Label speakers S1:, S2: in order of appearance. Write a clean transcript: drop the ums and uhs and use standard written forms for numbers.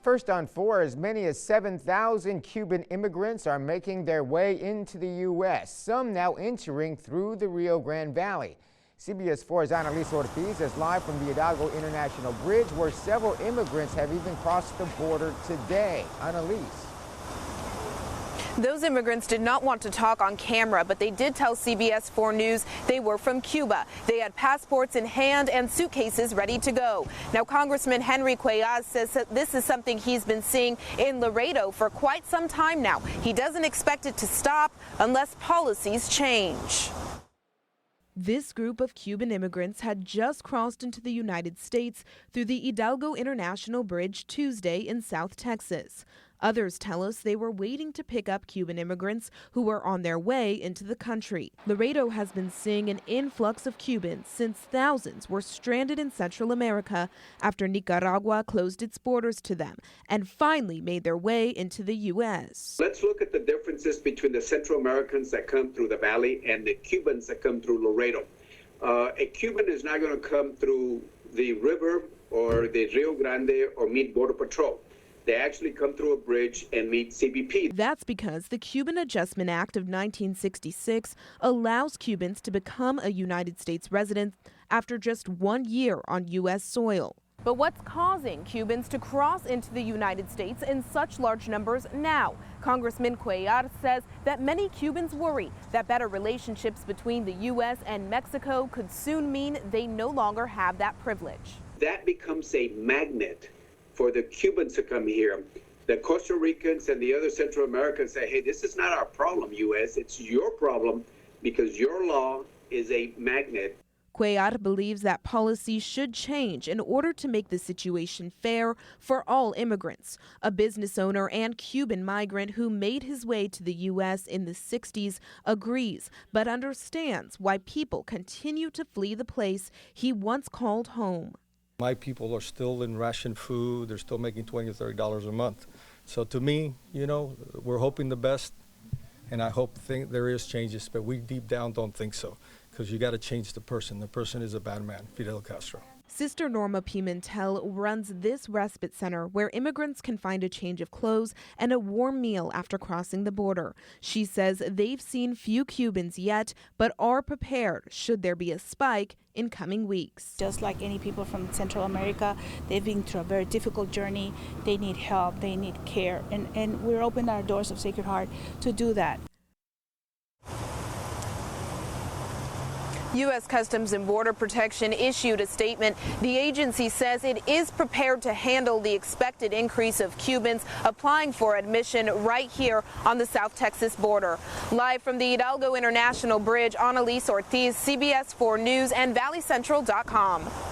S1: First on 4, as many as 7,000 Cuban immigrants are making their way into the U.S., some now entering through the Rio Grande Valley. CBS 4's Annalise Ortiz is live from the Hidalgo International Bridge, where several immigrants have even crossed the border today. Annalise.
S2: Those immigrants did not want to talk on camera, but they did tell CBS 4 News they were from Cuba. They had passports in hand and suitcases ready to go. Now, Congressman Henry Cuellar says that this is something he's been seeing in Laredo for quite some time now. He doesn't expect it to stop unless policies change.
S3: This group of Cuban immigrants had just crossed into the United States through the Hidalgo International Bridge Tuesday in South Texas. Others tell us they were waiting to pick up Cuban immigrants who were on their way into the country. Laredo has been seeing an influx of Cubans since thousands were stranded in Central America after Nicaragua closed its borders to them and finally made their way into the U.S.
S4: Let's look at the differences between the Central Americans that come through the valley and the Cubans that come through Laredo. A Cuban is not going to come through the river or the Rio Grande or meet Border Patrol. They actually come through a bridge and meet CBP.
S3: That's because the Cuban Adjustment Act of 1966 allows Cubans to become a United States resident after just 1 year on U.S. soil.
S2: But what's causing Cubans to cross into the United States in such large numbers now? Congressman Cuellar says that many Cubans worry that better relationships between the U.S. and Mexico could soon mean they no longer have that privilege.
S4: That becomes a magnet for the Cubans to come here. The Costa Ricans and the other Central Americans say, hey, this is not our problem, U.S. It's your problem because your law is a magnet.
S3: Cuellar believes that policy should change in order to make the situation fair for all immigrants. A business owner and Cuban migrant who made his way to the U.S. in the 60s agrees, but understands why people continue to flee the place he once called home.
S5: My people are still in ration food. They're still making $20 or $30 a month. So to me, we're hoping the best, and I hope there is changes, but we deep down don't think so, because you got to change the person. The person is a bad man, Fidel Castro.
S3: Sister Norma Pimentel runs this respite center where immigrants can find a change of clothes and a warm meal after crossing the border. She says they've seen few Cubans yet, but are prepared should there be a spike in coming weeks.
S6: Just like any people from Central America, they've been through a very difficult journey. They need help, they need care, and we're opening our doors of Sacred Heart to do that.
S2: U.S. Customs and Border Protection issued a statement. The agency says it is prepared to handle the expected increase of Cubans applying for admission right here on the South Texas border. Live from the Hidalgo International Bridge, Annalise Ortiz, CBS 4 News and ValleyCentral.com.